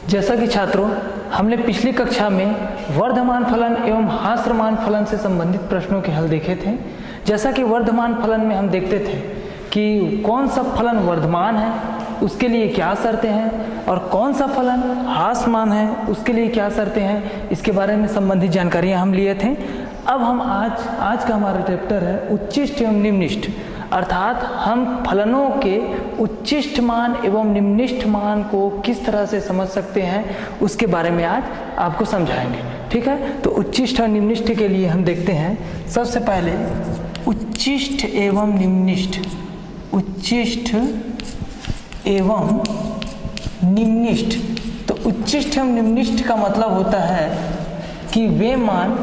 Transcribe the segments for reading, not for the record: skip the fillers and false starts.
जैसा कि छात्रों, हमने पिछली कक्षा में वर्धमान फलन एवं ह्रासमान फलन से संबंधित प्रश्नों के हल देखे थे। जैसा कि वर्धमान फलन में हम देखते थे कि कौन सा फलन वर्धमान है उसके लिए क्या शर्तें हैं और कौन सा फलन ह्रासमान है उसके लिए क्या शर्तें हैं, इसके बारे में संबंधित जानकारियां हम लिए थे। अब हम आज का हमारा चैप्टर है उच्चिष्ट एवं निम्निष्ठ, अर्थात हम फलनों के उच्चिष्ट मान एवं निम्निष्ठ मान को किस तरह से समझ सकते हैं उसके बारे में आज आपको समझाएंगे। ठीक है, तो उच्चिष्ट और निम्निष्ठ के लिए हम देखते हैं। सबसे पहले उच्चिष्ट एवं निम्निष्ठ, उच्चिष्ट एवं निम्निष्ठ। तो उच्चिष्ट एवं निम्निष्ठ का मतलब होता है कि वे मान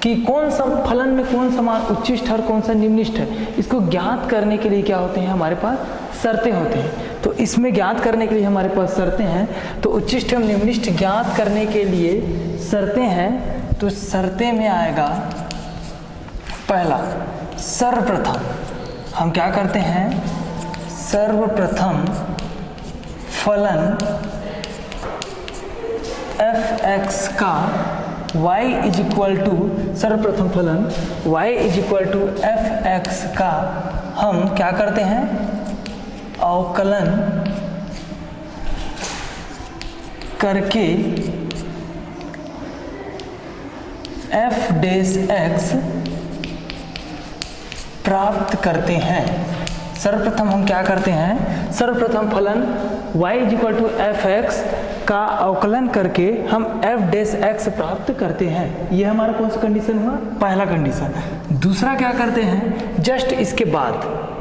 कि कौन सा फलन में कौन सा मान उच्चिष्ट और कौन सा निम्निष्ठ है, इसको ज्ञात करने के लिए क्या होते हैं, हमारे पास शर्तें होते हैं। तो इसमें ज्ञात करने के लिए हमारे पास शर्तें हैं। तो उच्चिष्ट एवं निम्निष्ठ ज्ञात करने के लिए शर्तें हैं। तो शर्तें में आएगा पहला, सर्वप्रथम हम क्या करते हैं, सर्वप्रथम फलन f(x) का y इज इक्वल टू, सर्वप्रथम फलन y is equal to f(x) का हम क्या करते हैं, अवकलन करके f(x) प्राप्त करते हैं। सर्वप्रथम हम क्या करते हैं, सर्वप्रथम फलन y is equal to f(x) का अवकलन करके हम f(x) प्राप्त करते हैं। यह हमारा कौन सा कंडीशन हुआ, पहला कंडीशन। दूसरा क्या करते हैं, जस्ट इसके बाद,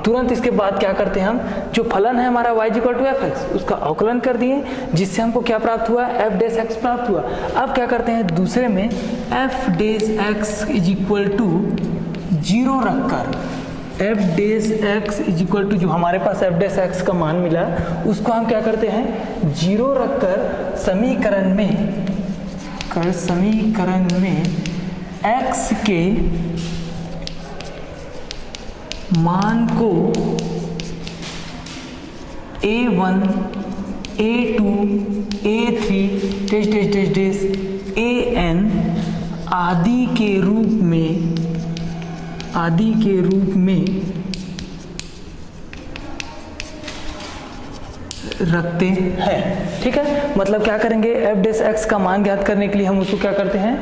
तुरंत इसके बाद क्या करते हैं, हम जो फलन है हमारा y is equal to f(x) उसका अवकलन कर दिए, जिससे हमको क्या प्राप्त हुआ, f(x) प्राप्त हुआ। अब क्या करते हैं, दूसरे में f(x) इज इक्वल टू 0 रखकर, f(x) इज इक्वल टू जो हमारे पास f(x) का मान मिला उसको हम क्या करते हैं, 0 रखकर समीकरण में x के मान को a1 a2 a3 an आदि के रूप में रखते हैं। ठीक है, मतलब क्या करेंगे, f(x) का मान ज्ञात करने के लिए हम उसको क्या करते हैं,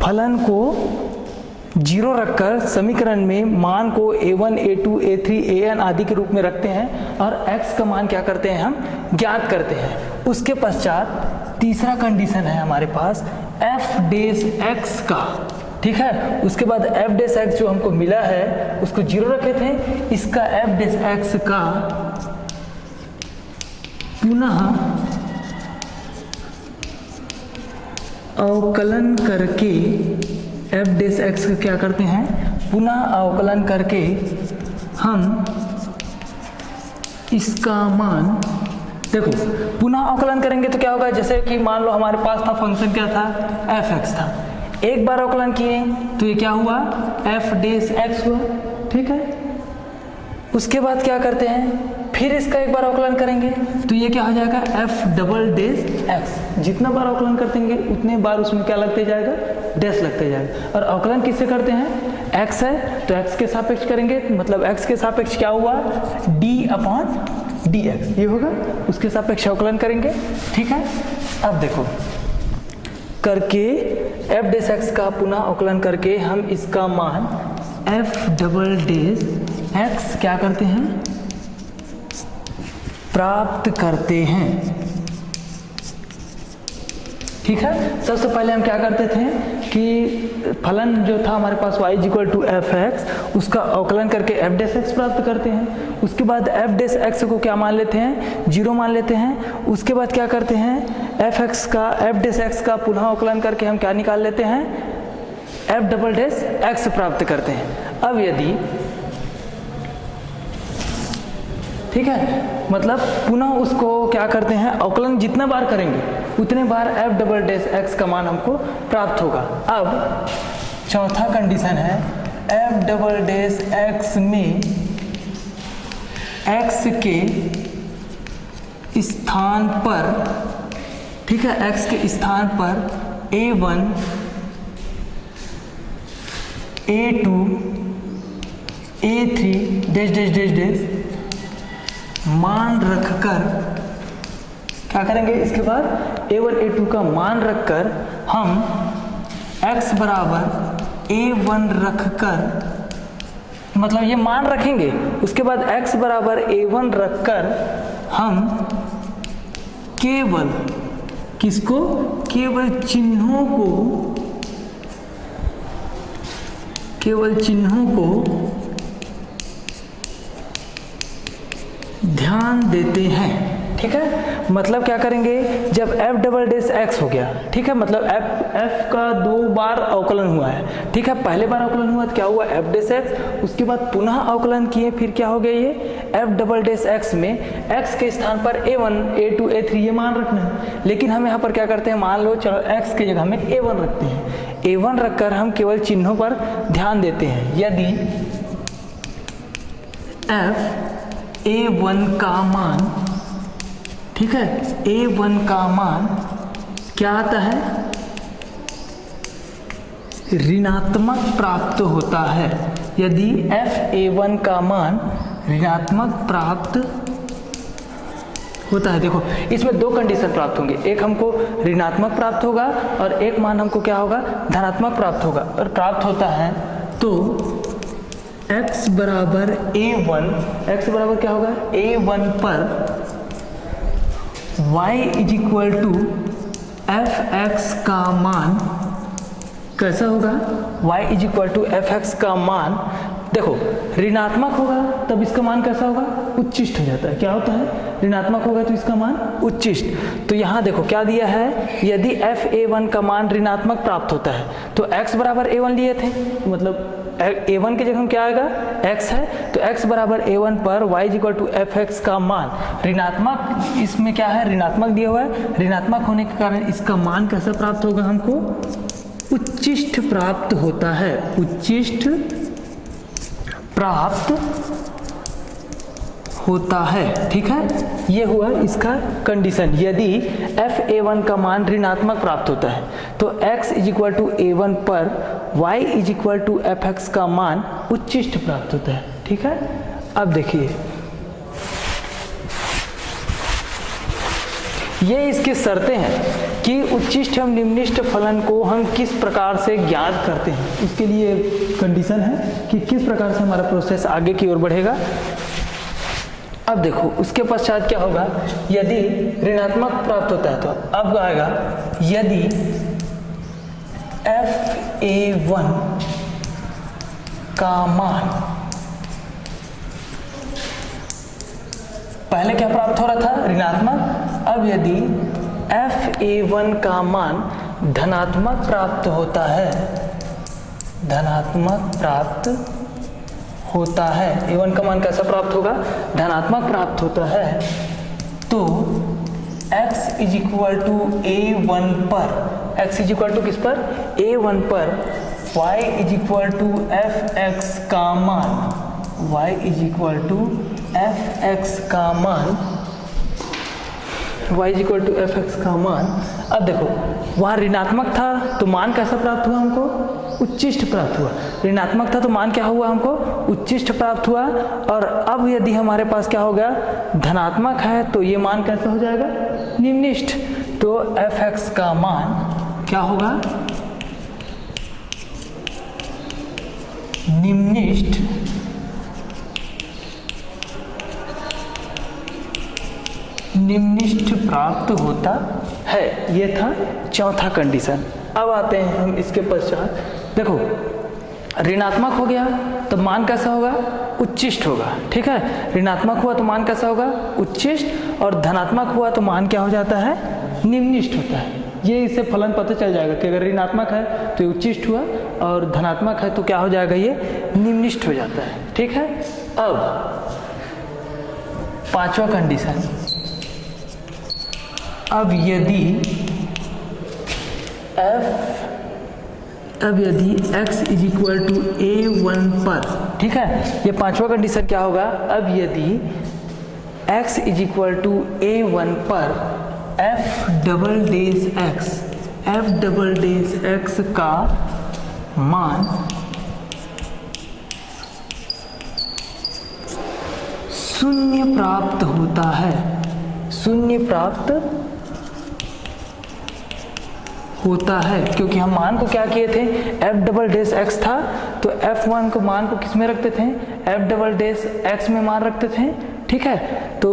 फलन को 0 रखकर समीकरण में मान को a1 a2 a3 an आदि के रूप में रखते हैं और x का मान क्या करते हैं, हम ज्ञात करते हैं। उसके पश्चात तीसरा कंडीशन है हमारे पास f(x) का। ठीक है, उसके बाद f(x) जो हमको मिला है उसको 0 रखे थे, इसका f(x) का पुनः अवकलन करके f(x) का क्या करते हैं, पुनः अवकलन करके हम इसका मान, देखो पुनः अवकलन करेंगे तो क्या होगा, जैसे कि मान लो हमारे पास था फंक्शन क्या था, f(x) था, एक बार अवकलन किए तो ये क्या हुआ, f(x) हुआ। ठीक है, उसके बाद क्या करते हैं, फिर इसका एक बार अवकलन करेंगे तो ये क्या हो जाएगा, f(x). जितना बार अवकलन करते उतने बार उसमें क्या लगते जाएगा, डैश लगते जाएगा। और अवकलन किससे करते हैं, x है तो x के सापेक्ष करेंगे, मतलब x के सापेक्ष क्या हुआ, d/dx, ये होगा, उसके सापेक्ष अवकलन करेंगे। ठीक है, अब देखो करके f(x) का पुनः अवकलन करके हम इसका मान f(x) क्या करते हैं, प्राप्त करते हैं। ठीक है, सबसे पहले हम क्या करते थे कि फलन जो था हमारे पास y is equal to f(x) उसका अवकलन करके f(x) प्राप्त करते हैं। उसके बाद f(x) को क्या मान लेते हैं, 0 मान लेते हैं। उसके बाद क्या करते हैं, f(x) का पुनः अवकलन करके हम क्या निकाल लेते हैं, f(x) प्राप्त करते हैं। अब यदि, ठीक है, मतलब पुनः उसको क्या करते हैं, अवकलन जितना बार करेंगे उतने बार f(x) का मान हमको प्राप्त होगा। अब चौथा कंडीशन है, f(x) में x के स्थान पर ठीक है, x के स्थान पर a1 a2 a3 dash dash dash dash मान रखकर क्या करेंगे, इसके बाद a1 a2 का मान रखकर हम x बराबर a1 रखकर, मतलब ये मान रखेंगे, उसके बाद x बराबर a1 रखकर हम केवल किसको, केवल चिन्हों को ध्यान देते हैं। ठीक है, मतलब क्या करेंगे, जब f डबल डैश x हो गया, ठीक है, मतलब f का 2 बार अवकलन हुआ है। ठीक है, पहले बार अवकलन हुआ तो क्या हुआ f डैश x, उसके बाद पुनः अवकलन किए, फिर क्या हो गया, ये f डबल डैश x में x के स्थान पर a1 a2 a3 ये मान रखना है। लेकिन हम यहाँ पर क्या करते हैं, मान लो चलो x की जगह में a1 रखते हैं, a1 रखकर हम केवल चिन्हों पर ध्यान देते हैं। यदि f a1 का मान, ठीक है, a1 का मान क्या आता है, ऋणात्मक प्राप्त होता है। यदि f a1 का मान ऋणात्मक प्राप्त होता है, देखो इसमें 2 कंडीशन प्राप्त होंगे, एक हमको ऋणात्मक प्राप्त होगा और एक मान हमको क्या होगा, धनात्मक प्राप्त होगा। और प्राप्त होता है तो x बराबर a1, x बराबर क्या होगा, a1 पर y is equal to fx का मान कैसा होगा, y is equal to fx का मान, देखो ऋणात्मक होगा तब इसका मान कैसा होगा, उच्चिष्ट हो जाता है। क्या होता है, ऋणात्मक होगा तो इसका मान उच्चिष्ट। तो यहाँ देखो क्या दिया है, यदि f a1 का मान ऋणात्मक प्राप्त होता है तो x बराबर a1 लिए थे, मतलब a1 की जगह हम क्या आएगा, x है, तो x बराबर a1 पर y is equal to fx का मान ऋणात्मक, इसमें क्या है, ऋणात्मक दिया हुआ है, ऋणात्मक होने के कारण इसका मान कैसा प्राप्त होगा, हमको उच्चिष्ट प्राप्त होता है, उच्चिष्ट प्राप्त होता है। ठीक है, ये हुआ इसका कंडीशन। यदि f a1 का मान ऋणात्मक प्राप्त होता है तो x is equal to a1 पर y is equal to fx का मान उच्चिष्ट प्राप्त होता है। ठीक है, अब देखिए ये इसकी शर्तें हैं कि उच्चिष्ट एवं निम्निष्ट फलन को हम किस प्रकार से ज्ञात करते हैं, उसके लिए कंडीशन है कि किस प्रकार से हमारा प्रोसेस आगे की ओर बढ़ेगा। अब देखो उसके पश्चात क्या होगा, यदि ऋणात्मक प्राप्त होता है तो अब आएगा, यदि f a1 का मान, पहले क्या प्राप्त हो रहा था, ऋणात्मक, अब यदि f a1 का मान धनात्मक प्राप्त होता है, धनात्मक प्राप्त होता है, a1 का मान कैसा प्राप्त होगा, धनात्मक प्राप्त होता है, तो x is equal to a1 पर, x इज इक्वल टू किस पर, a1 पर y is equal to fx का मान, y is equal to fx का मान, y is equal to fx का मान। अब देखो वहाँ ऋणात्मक था तो मान कैसा प्राप्त हुआ, हमको उच्चिष्ट प्राप्त हुआ, ऋणात्मक था तो मान क्या हुआ, हमको उच्चिष्ट प्राप्त हुआ। और अब यदि हमारे पास क्या हो गया, धनात्मक है तो ये मान कैसा हो जाएगा, निम्निष्ठ, तो fx का मान क्या होगा, निम्निष्ठ, निम्निष्ठ प्राप्त होता है। ये था चौथा कंडीशन। अब आते हैं हम इसके पश्चात, देखो ऋणात्मक हो गया तो मान कैसा होगा, उच्चिष्ट होगा। ठीक है, ऋणात्मक हुआ तो मान कैसा होगा, उच्चिष्ट, और धनात्मक हुआ तो मान क्या हो जाता है, निम्निष्ठ होता है। ये इससे फलन पता चल जाएगा कि अगर ऋणात्मक है तो ये उच्चिष्ट हुआ और धनात्मक है तो क्या हो जाएगा, ये निम्निष्ठ हो जाता है। ठीक है, अब पांचवा कंडीशन, अब यदि x is equal to a1 पर, ठीक है, ये पांचवा कंडीशन क्या होगा, अब यदि x is equal to a1 पर एफ डबल डेज एक्स का मान शून्य प्राप्त होता है, शून्य प्राप्त होता है, क्योंकि हम मान को क्या किए थे, एफ डबल डेस एक्स था तो F1 को मान को किस में रखते थे, एफ डबल डेस एक्स में मान रखते थे, ठीक है। तो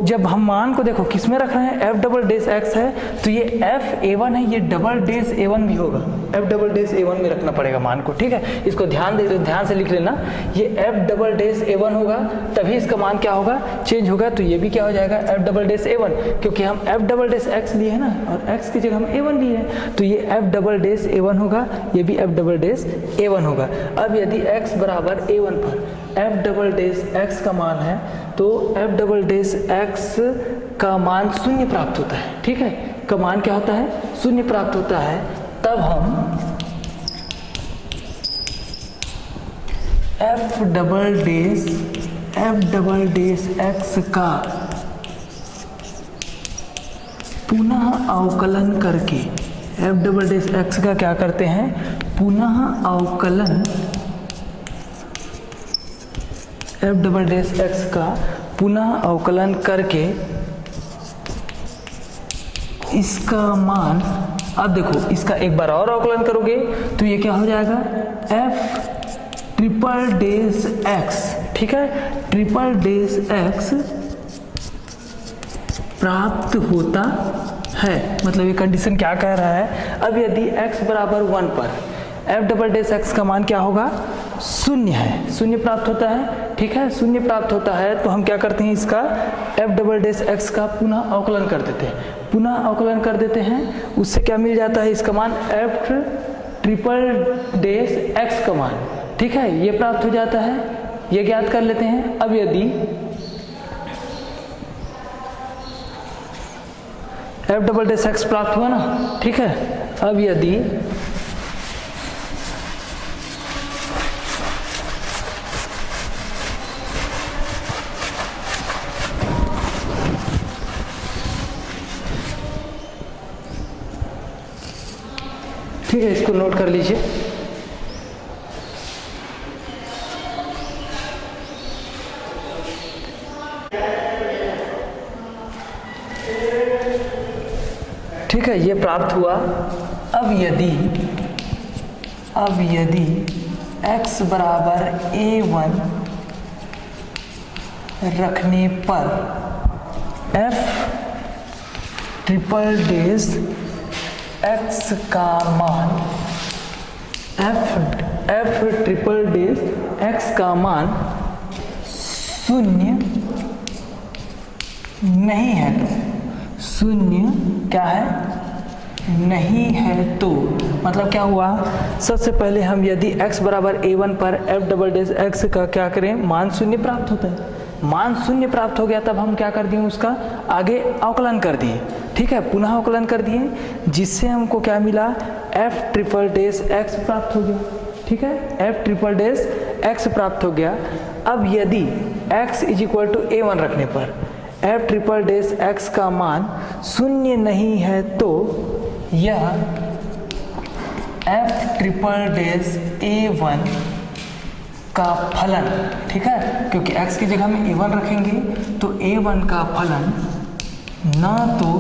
जब हम मान को देखो किस में रख रहे हैं, एफ डबल डेस एक्स है तो ये एफ A1 है, ये डबल डेस A1 भी होगा, एफ डबल डेस A1 में रखना पड़ेगा मान को, ठीक है। इसको ध्यान से लिख लेना, ये एफ डबल डेस A1 होगा तभी इसका मान क्या होगा, चेंज होगा। तो ये भी क्या हो जाएगा, एफ डबल डेस A1, क्योंकि हम एफ डबल डेस एक्स लिए है ना और एक्स की जगह हम A1 लिए हैं, तो ये एफ डबल डेस A1 होगा, ये भी एफ डबल डेस A1 होगा। अब यदि x बराबर A1 पर एफ डबल डेस x का मान है तो एफ डबल डेस x का मान शून्य प्राप्त होता है, ठीक है, का मान क्या होता है, शून्य प्राप्त होता है। तब हम एफ डबल डेस x का पुनः अवकलन करके, एफ डबल डेस एक्स का क्या करते हैं, पुनः अवकलन, एफ डबल डेस एक्स का पुनः अवकलन करके इसका मान, अब देखो इसका एक बार और अवकलन करोगे तो ये क्या हो जाएगा, एफ ट्रिपल डेस एक्स, ठीक है, ट्रिपल डेस एक्स प्राप्त होता है। मतलब ये कंडीशन क्या कह रहा है, अब यदि x बराबर 1 पर एफ डबल डेस एक्स का मान क्या होगा, शून्य है, शून्य प्राप्त होता है, ठीक है, शून्य प्राप्त होता है तो हम क्या करते हैं, इसका एफ डबल डेस एक्स का पुनः अवकलन कर देते हैं, पुनः अवकलन कर देते हैं, उससे क्या मिल जाता है, इसका मान एफ ट्रिपल डेस एक्स का मान, ठीक है, ये प्राप्त हो जाता है, ये ज्ञात कर लेते हैं। अब यदि एफ डबल डेस एक्स प्राप्त हुआ ना, ठीक है, अब यदि ठीक है, इसको नोट कर लीजिए। ठीक है, ये प्राप्त हुआ। अब यदि x बराबर A1 रखने पर f ट्रिपल डेस x का मान, f ट्रिपल डेस x का मान शून्य नहीं है तो, शून्य क्या है, नहीं है तो मतलब क्या हुआ, सबसे पहले हम यदि x बराबर A1 पर f डबल डेस x का क्या करें, मान शून्य प्राप्त होता है, मान शून्य प्राप्त हो गया तब हम क्या कर दिए, उसका आगे अवकलन कर दिए, ठीक है, पुनः अवकलन कर दिए, जिससे हमको क्या मिला, f ट्रिपल डेस x प्राप्त हो गया, ठीक है, f ट्रिपल डेस x प्राप्त हो गया। अब यदि x is equal to A1 रखने पर f ट्रिपल डेस x का मान शून्य नहीं है तो यह f ट्रिपल डेस A1 का फलन, ठीक है, क्योंकि x की जगह में A1 रखेंगे तो A1 का फलन ना तो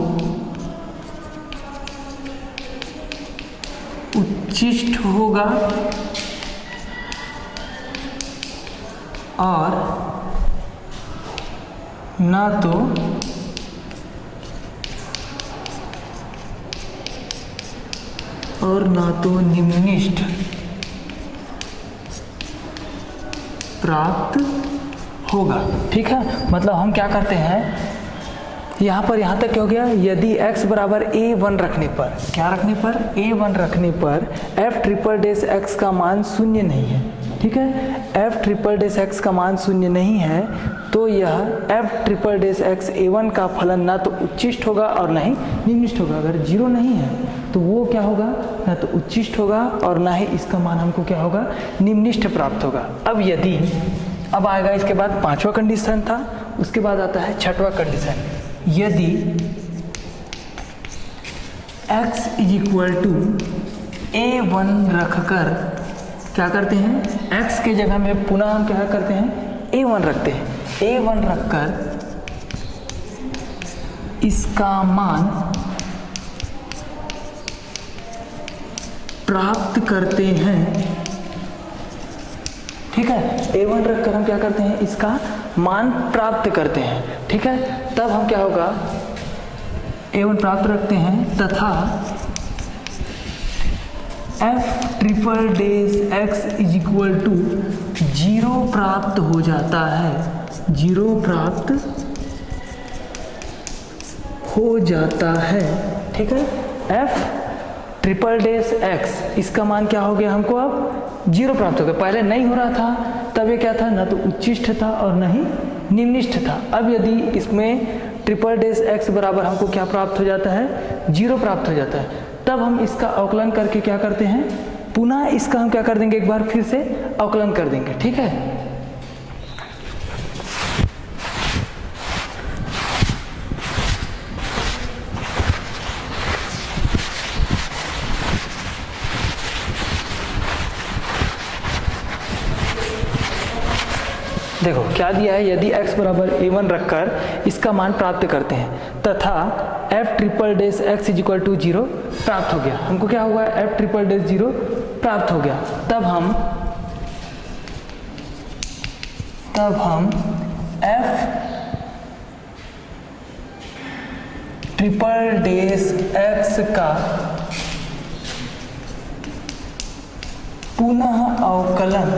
उच्चिष्ट होगा और ना तो निम्निष्ठ प्राप्त होगा, ठीक है। मतलब हम क्या करते हैं, यहाँ तक क्या हो गया, यदि x बराबर A1 रखने पर, क्या रखने पर, A1 रखने पर f ट्रिपल डेस x का मान शून्य नहीं है, ठीक है, f ट्रिपल डेस x का मान शून्य नहीं है तो यह f ट्रिपल डेस x A1 का फलन ना तो उच्चिष्ट होगा और ना ही निम्निष्ठ होगा। अगर जीरो नहीं है तो वो क्या होगा, ना तो उच्चिष्ट होगा और ना ही इसका मान हमको क्या होगा, निम्निष्ठ प्राप्त होगा। अब आएगा इसके बाद पांचवा कंडीशन था, उसके बाद आता है छठवां कंडीशन, यदि x is equal to a1 रखकर क्या करते हैं, x के जगह में पुनः हम क्या करते हैं, a1 रखते हैं। a1 रखकर इसका मान प्राप्त करते हैं। ठीक है, a1 रखकर हम क्या करते हैं, इसका मान प्राप्त करते हैं। ठीक है, तब हम क्या होगा, a1 प्राप्त रखते हैं तथा f triple dash x is equal to 0 प्राप्त हो जाता है, 0 प्राप्त हो जाता है। ठीक है, f ट्रिपल डेज x, इसका मान क्या हो गया, हमको अब 0 प्राप्त हो गया। पहले नहीं हो रहा था, तब ये क्या था, ना तो उच्चिष्ट था और न ही निम्निष्ठ था। अब यदि इसमें ट्रिपल डेज x बराबर हमको क्या प्राप्त हो जाता है, 0 प्राप्त हो जाता है, तब हम इसका अवकलन करके क्या करते हैं, पुनः इसका हम क्या कर देंगे, एक बार फिर से अवकलन कर देंगे। ठीक है, देखो क्या दिया है, यदि x बराबर a1 रखकर इसका मान प्राप्त करते हैं तथा f triple dash x is equal to 0 प्राप्त हो गया। हमको क्या हुआ, f ट्रिपल डेज 0 प्राप्त हो गया। तब हम f ट्रिपल डेज x का पुनः अवकलन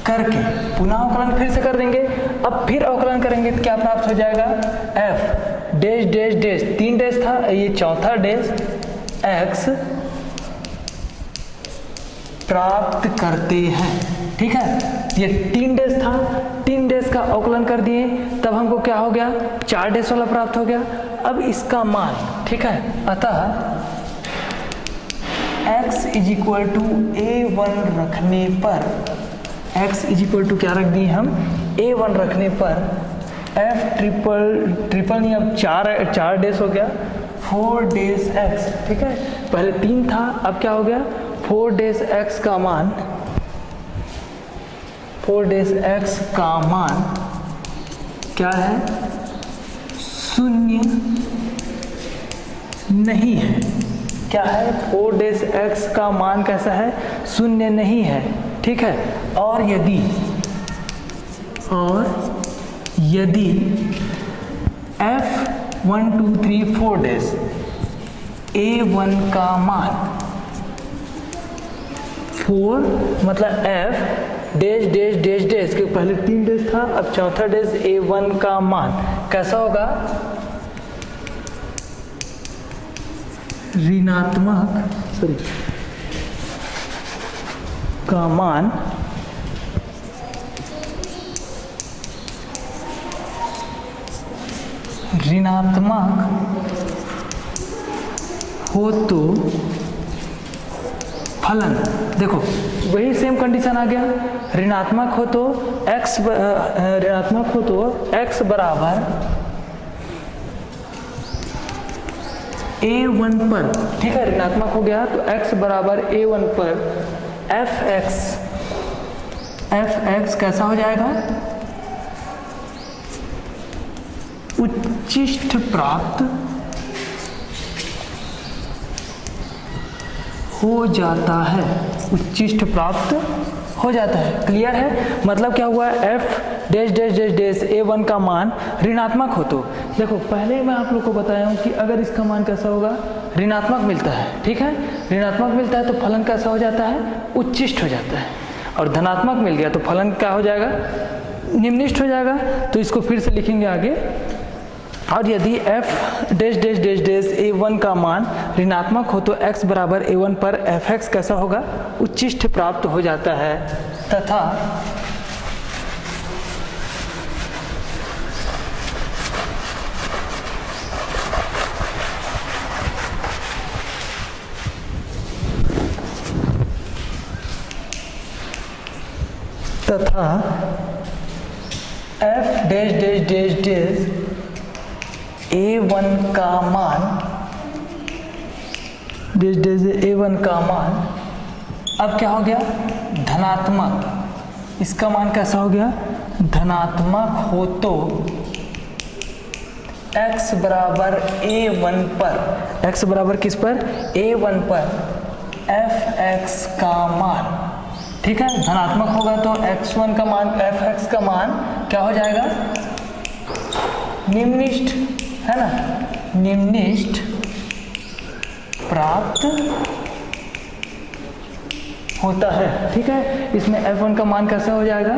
करके, पुनः अवकलन फिर से कर देंगे। अब फिर अवकलन करेंगे तो क्या प्राप्त हो जाएगा, f days days days, 3 days था, ये चौथा डेज x प्राप्त करते हैं। ठीक है, ये 3 डेज था, 3 डेज का अवकलन कर दिए, तब हमको क्या हो गया, 4 डेज वाला प्राप्त हो गया। अब इसका मान, ठीक है, अतः x is equal to a1 रखने पर, x इज इक्वल टू क्या रख दिए हम, a1 रखने पर f ट्रिपल नहीं, अब 4 डेज हो गया, 4 डेज x। ठीक है, पहले 3 था, अब क्या हो गया, 4 डेज x का मान, 4 डेज x का मान क्या है, 0 नहीं है। क्या है, 4 डेज x का मान कैसा है, 0 नहीं है। ठीक है, और यदि f 1 2 3 4 डेज a1 का मान 4, मतलब f days days days days के पहले 3 डेज था, अब चौथा डेज a1 का मान कैसा होगा, ऋणात्मक का मान ऋणात्मक हो तो फलन, देखो वही सेम कंडीशन आ गया, ऋणात्मक हो तो x बराबर a1 पर, ठीक है, ऋणात्मक हो गया तो x बराबर a1 पर fx कैसा हो जाएगा, उच्चिष्ट प्राप्त हो जाता है, उच्चिष्ट प्राप्त हो जाता है। क्लियर है, मतलब क्या हुआ, f dash dash dash dash a1 का मान ऋणात्मक हो तो, देखो पहले मैं आप लोग को बताया हूँ कि अगर इसका मान कैसा होगा, ऋणात्मक मिलता है, ठीक है, ऋणात्मक मिलता है तो फलन कैसा हो जाता है, उच्चिष्ट हो जाता है, और धनात्मक मिल गया तो फलन क्या हो जाएगा, निम्निष्ठ हो जाएगा। तो इसको फिर से लिखेंगे आगे, और यदि f dash dash dash dash a1 का मान ऋणात्मक हो तो x बराबर a1 पर fx कैसा होगा, उच्चिष्ट प्राप्त हो जाता है, तथा f dash dash dash dash a1 का मान a1 का मान अब क्या हो गया, धनात्मक। इसका मान कैसा हो गया, धनात्मक हो तो x बराबर a1 पर, x बराबर किस पर, a1 पर fx का मान, ठीक है, धनात्मक होगा तो x1 का मान, fx का मान क्या हो जाएगा, निम्निष्ठ, है ना, निम्निष्ठ प्राप्त होता है। ठीक है, इसमें f1 का मान कैसा हो जाएगा,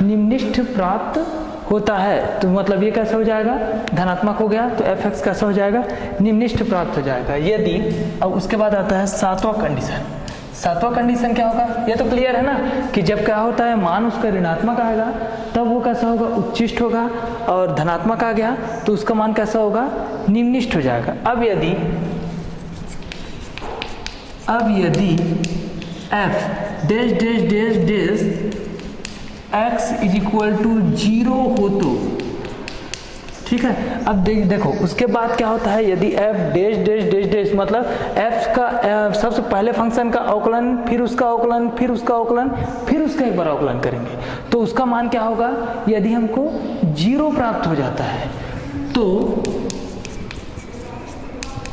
निम्निष्ठ प्राप्त होता है। तो मतलब ये कैसा हो जाएगा, धनात्मक हो गया तो fx कैसा हो जाएगा, निम्निष्ठ प्राप्त हो जाएगा। यदि, अब उसके बाद आता है सातवां कंडीशन। सातवां कंडीशन क्या होगा, ये तो क्लियर है ना कि जब क्या होता है, मान उसका ऋणात्मक आएगा तब वो कैसा होगा, उच्चिष्ट होगा, और धनात्मक आ गया तो उसका मान कैसा होगा, निम्निष्ठ हो जाएगा। अब यदि f dash dash dash dash x is equal to 0 हो तो, ठीक है, अब देखो उसके बाद क्या होता है, यदि f dash dash dash dash मतलब f का सबसे पहले फंक्शन का अवकलन, फिर उसका अवकलन, फिर उसका अवकलन, फिर उसका एक बार अवकलन करेंगे तो उसका मान क्या होगा, यदि हमको 0 प्राप्त हो जाता है तो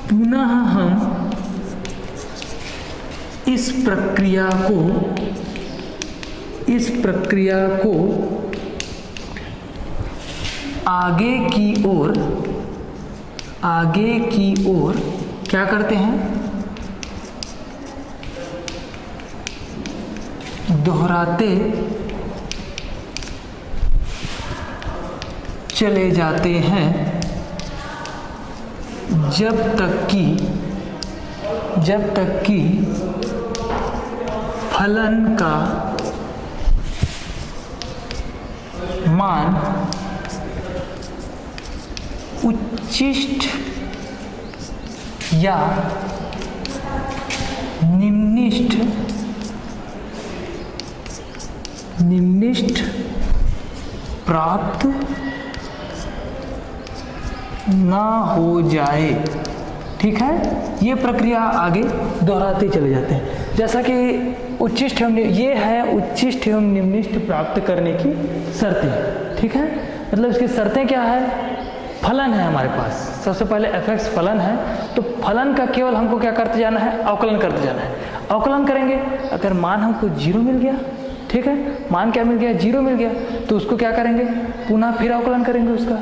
पुनः हम इस प्रक्रिया को आगे की ओर क्या करते हैं, दोहराते चले जाते हैं जब तक कि फलन का मान उच्चिष्ट या निम्निष्ठ प्राप्त ना हो जाए। ठीक है, ये प्रक्रिया आगे दोहराते चले जाते हैं। जैसा कि उच्चिष्ट एवं ये है उच्चिष्ट एवं निम्निष्ठ प्राप्त करने की शर्तें। ठीक है, मतलब इसकी शर्तें क्या है, फलन है हमारे पास, सबसे पहले fx फलन है तो फलन का केवल हमको क्या करते जाना है, अवकलन करते जाना है। अवकलन करेंगे, अगर मान हमको 0 मिल गया, ठीक है, मान क्या मिल गया, 0 मिल गया, तो उसको क्या करेंगे, पुनः फिर अवकलन करेंगे उसका।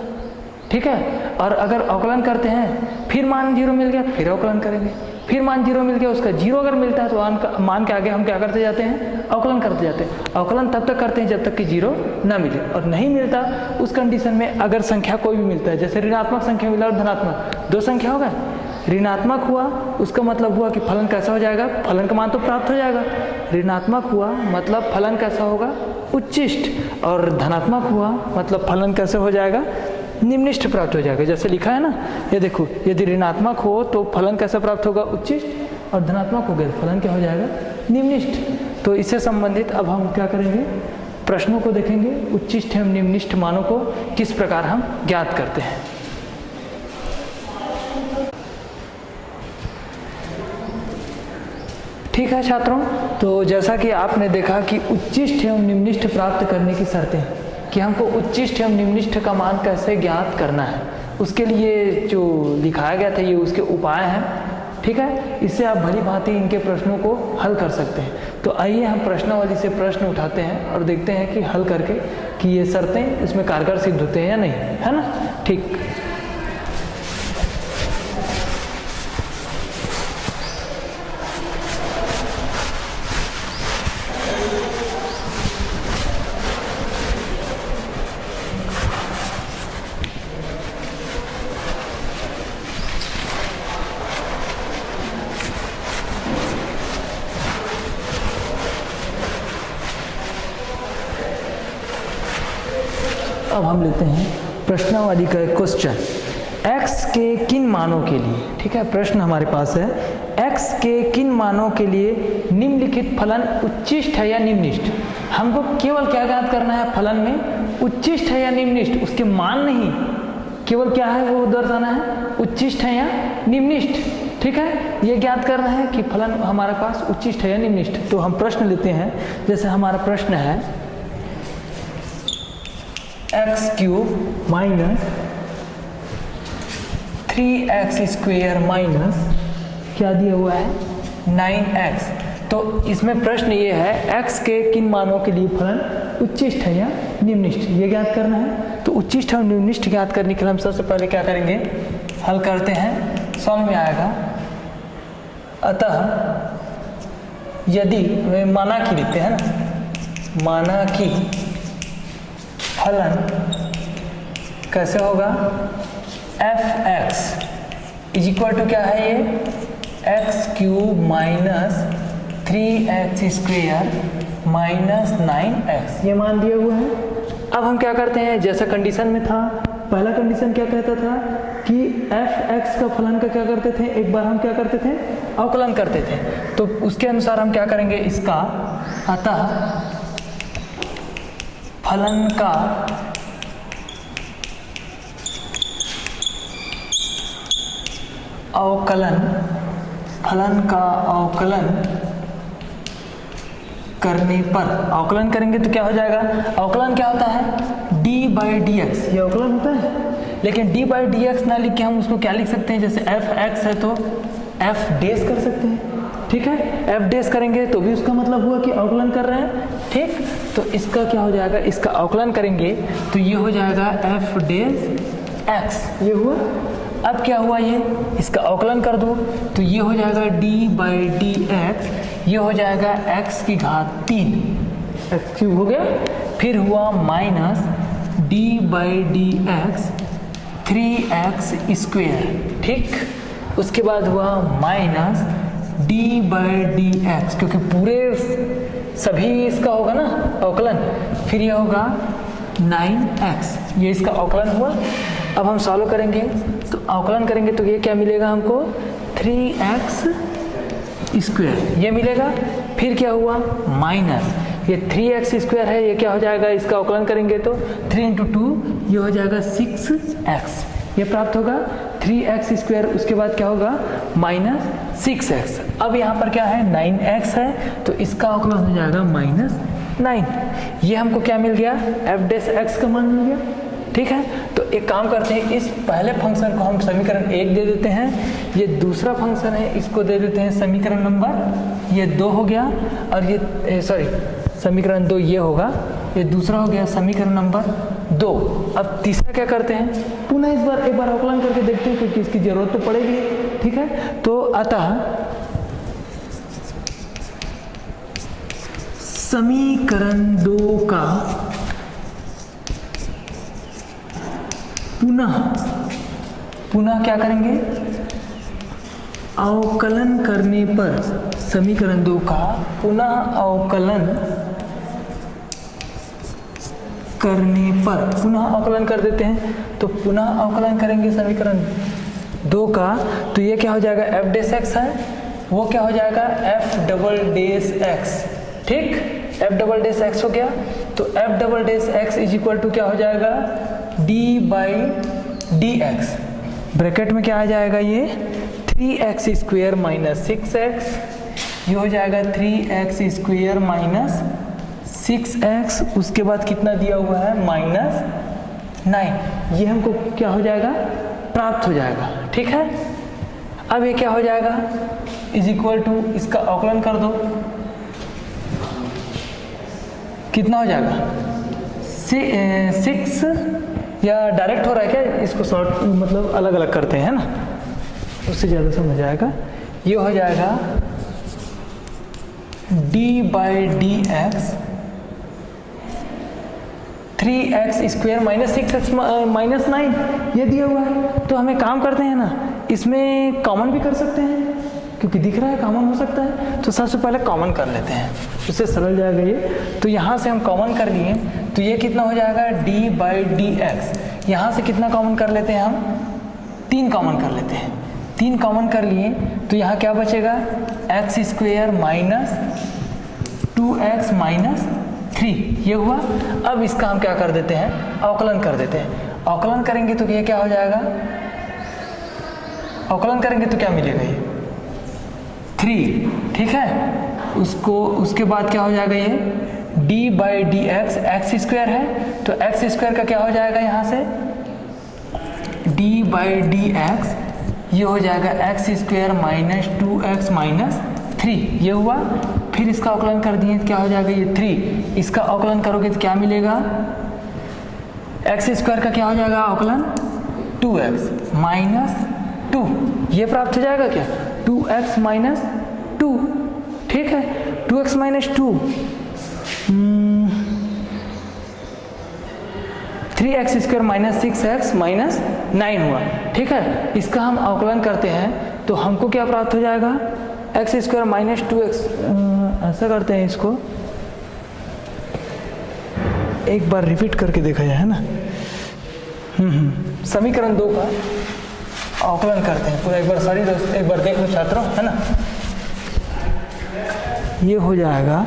ठीक है, और अगर अवकलन करते हैं फिर मान 0 मिल गया, फिर अवकलन करेंगे, फिर मान 0 मिल गया, उसका 0 अगर मिलता है तो मान के आगे हम क्या करते जाते हैं, अवकलन करते जाते हैं। अवकलन तब तक करते हैं जब तक कि 0 ना मिले, और नहीं मिलता उस कंडीशन में अगर संख्या कोई भी मिलता है, जैसे ऋणात्मक संख्या मिला और धनात्मक, 2 संख्या होगा, ऋणात्मक हुआ उसका मतलब हुआ कि फलन कैसा हो जाएगा, फलन का मान तो प्राप्त हो जाएगा। ऋणात्मक हुआ मतलब फलन कैसा होगा, उच्चिष्ट, और धनात्मक हुआ मतलब फलन कैसे हो जाएगा, निम्निष्ठ प्राप्त हो जाएगा। जैसे लिखा है ना, ये देखो, यदि ऋणात्मक हो तो फलन कैसा प्राप्त होगा, उच्चिष्ट, और धनात्मक हो गया फलन क्या हो जाएगा, निम्निष्ठ। तो इससे संबंधित अब हम क्या करेंगे, प्रश्नों को देखेंगे, उच्चिष्ट एवं निम्निष्ठ मानों को किस प्रकार हम ज्ञात करते हैं। ठीक है छात्रों, तो जैसा कि आपने देखा कि उच्चिष्ट एवं निम्निष्ठ प्राप्त करने की शर्तें, कि हमको उच्चिष्ट एवं निम्निष्ठ का मान कैसे ज्ञात करना है, उसके लिए जो दिखाया गया था ये उसके उपाय हैं। ठीक है, इससे आप भली भांति इनके प्रश्नों को हल कर सकते हैं। तो आइए हम प्रश्नावली से प्रश्न उठाते हैं और देखते हैं कि हल करके कि ये शर्तें इसमें कारगर सिद्ध होते हैं या नहीं, है ना। ठीक, अब हम लेते हैं प्रश्नावली का एक क्वेश्चन, x के किन मानों के लिए। ठीक है, प्रश्न हमारे पास है, x के किन मानों के लिए निम्नलिखित फलन उच्चिष्ट है या निम्निष्ठ। हमको केवल क्या ज्ञात करना है, फलन में उच्चिष्ट है या निम्निष्ठ, उसके मान नहीं, केवल क्या है वो दर्शाना है, उच्चिष्ट है या निम्निष्ठ। ठीक है, ये ज्ञात करना है कि फलन हमारे पास उच्चिष्ट है या निम्निष्ठ। तो हम प्रश्न लेते हैं, जैसे हमारा प्रश्न है x³ माइनस 3x² माइनस क्या दिया हुआ है 9x। तो इसमें प्रश्न ये है x के किन मानों के लिए फलन उच्चिष्ट है या निम्निष्ठ, ये ज्ञात करना है। तो उच्चिष्ट और निम्निष्ठ ज्ञात करने के लिए हम सबसे पहले क्या करेंगे, हल करते हैं, सॉल्व में आएगा। अतः यदि माना कि लिखते हैं ना, माना कि फलन कैसे होगा, f(x) इज इक्वल टू क्या है ये x³ minus 3x² minus 9x, ये मान दिया हुआ है। अब हम क्या करते हैं, जैसा कंडीशन में था, पहला कंडीशन क्या कहता था कि f(x) का फलन का क्या करते थे, एक बार हम क्या करते थे, अवकलन करते थे। तो उसके अनुसार हम क्या करेंगे इसका, अतः फलन का अवकलन, फलन का अवकलन करने पर, अवकलन करेंगे तो क्या हो जाएगा, अवकलन क्या होता है d/dx, ये अवकलन होता है। लेकिन d/dx ना लिख के हम उसको क्या लिख सकते हैं, जैसे f(x) है तो f डैश कर सकते हैं। ठीक है, f डैश करेंगे तो भी उसका मतलब हुआ कि अवकलन कर रहे हैं। ठीक, तो इसका क्या हो जाएगा, इसका अवकलन करेंगे तो ये हो जाएगा f'(x), ये हुआ। अब क्या हुआ, ये इसका अवकलन कर दो तो ये हो जाएगा d/dx, ये हो जाएगा x³ x³ हो गया। फिर हुआ माइनस d/dx 3x²। ठीक, उसके बाद हुआ माइनस d/dx, क्योंकि पूरे सभी इसका होगा ना अवकलन, फिर ये होगा 9x, ये इसका अवकलन हुआ। अब हम सॉल्व करेंगे तो अवकलन करेंगे तो ये क्या मिलेगा हमको 3x², ये मिलेगा। फिर क्या हुआ माइनस ये 3x² है, ये क्या हो जाएगा, इसका अवकलन करेंगे तो 3 × 2 ये हो जाएगा 6x, ये प्राप्त होगा 3x²। उसके बाद क्या होगा माइनस 6x। अब यहाँ पर क्या है 9x है तो इसका अवकलन हो जाएगा -9। ये हमको क्या मिल गया, f' का मान मिल गया। ठीक है, तो एक काम करते हैं, इस पहले फंक्शन को हम समीकरण 1 दे देते हैं, ये दूसरा फंक्शन है इसको दे देते हैं समीकरण नंबर, ये 2 हो गया, और ये समीकरण 2 ये होगा, ये दूसरा हो गया समीकरण नंबर 2। अब तीसरा क्या करते हैं, पुनः इस बार एक बार अवकलन करके देखते हैं क्योंकि इसकी जरूरत तो पड़ेगी। ठीक है, तो अतः समीकरण 2 का पुनः क्या करेंगे, अवकलन करने पर, समीकरण 2 का पुनः अवकलन करने पर, पुनः अवकलन कर देते हैं। तो पुनः अवकलन करेंगे समीकरण 2 का तो ये क्या हो जाएगा, f' है, वो क्या हो जाएगा f'(x). ठीक, f'(x) हो गया तो f'(x) इज इक्वल टू क्या हो जाएगा d/dx, ब्रैकेट में क्या आ जाएगा, ये 3x² माइनस 6x, ये हो जाएगा 3x² माइनस 6x। उसके बाद कितना दिया हुआ है -9, ये हमको क्या हो जाएगा प्राप्त हो जाएगा। ठीक है, अब ये क्या हो जाएगा इज इक्वल टू, इसका अवकलन कर दो, कितना हो जाएगा 6, या डायरेक्ट हो रहा है क्या, इसको शॉर्ट मतलब अलग अलग करते हैं ना, उससे ज़्यादा समझ आएगा। ये हो जाएगा d/dx 3x² minus 6x minus 9, ये दिया हुआ है। तो हमें काम करते हैं ना, इसमें कॉमन भी कर सकते हैं क्योंकि दिख रहा है कॉमन हो सकता है। तो सबसे पहले कॉमन कर लेते हैं, उससे सरल जाएगा ये। तो यहाँ से हम कॉमन कर लिए तो ये कितना हो जाएगा d/dx। यहाँ से कितना कॉमन कर लेते हैं हम, 3 कॉमन कर लेते हैं। 3 कॉमन कर लिए तो यहाँ क्या बचेगा x² माइनस 2x माइनस 3, ये हुआ। अब इसका हम क्या कर देते हैं, अवकलन कर देते हैं। अवकलन करेंगे तो ये क्या हो जाएगा, अवकलन करेंगे तो क्या मिलेगा, ये 3, ठीक है। उसके बाद क्या हो जाएगा, ये D by D x square है, तो एक्स स्क्वायर का क्या हो जाएगा यहाँ से, डी बाई डी एक्स, ये हो जाएगा x square minus 2x minus 3, ये हुआ। फिर इसका अवकलन कर दिए तो क्या हो जाएगा, ये 3, इसका अवकलन करोगे तो क्या मिलेगा, एक्स स्क्वायर का क्या हो जाएगा अवकलन, 2x माइनस 2, ये प्राप्त हो जाएगा क्या, 2x माइनस 2, ठीक है। 2x minus 2 3x square minus 6x minus 9 हुआ, ठीक है। इसका हम अवकलन करते हैं तो हमको क्या प्राप्त हो जाएगा, एक्स स्क्वायर माइनस 2x, ऐसा करते हैं इसको एक बार रिपीट करके देखा जाए, है ना। समीकरण 2 का अवकलन करते हैं पूरा, एक बार सारी एक बार देख लो छात्रों, है ना। ये हो जाएगा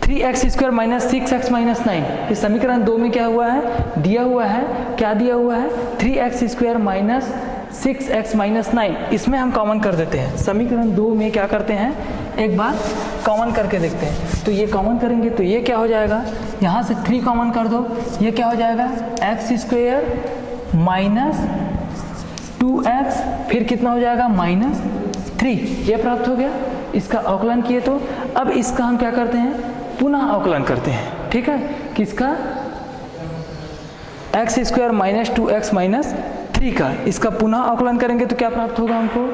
3x square minus 6x minus 9, इस समीकरण 2 में क्या हुआ है, दिया हुआ है, क्या दिया हुआ है, 3x square minus 6x minus 9, इसमें हम कॉमन कर देते हैं। समीकरण 2 में क्या करते हैं, एक बार कॉमन करके देखते हैं। तो ये कॉमन करेंगे तो ये क्या हो जाएगा, यहाँ से 3 कॉमन कर दो, ये क्या हो जाएगा, एक्स स्क्वायर माइनस 2x, फिर कितना हो जाएगा माइनस 3, ये प्राप्त हो गया। इसका अवकलन किए तो अब इसका हम क्या करते हैं, पुनः अवकलन करते हैं, ठीक है। किसका, x square minus 2x minus 3 का, इसका पुनः अवकलन करेंगे तो क्या प्राप्त होगा हमको,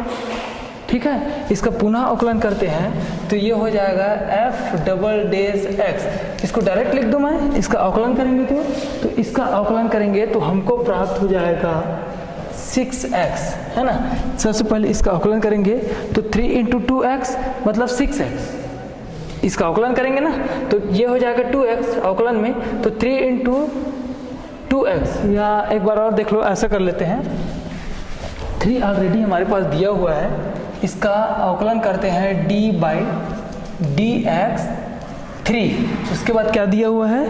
ठीक है। इसका पुनः अवकलन करते हैं तो ये हो जाएगा f डबल डेश x, इसको डायरेक्ट लिख दूं मैं, इसका अवकलन करेंगे तो इसका अवकलन करेंगे तो हमको प्राप्त हो जाएगा 6x, है ना। सबसे पहले इसका अवकलन करेंगे तो 3 इंटू 2x मतलब 6x, इसका अवकलन करेंगे ना तो ये हो जाएगा 2x अवकलन में, तो 3 इंटू 2x, या एक बार और देख लो, ऐसा कर लेते हैं, 3 ऑलरेडी हमारे पास दिया हुआ है, इसका अवकलन करते हैं d बाई डी एक्स 3, उसके बाद क्या दिया हुआ है,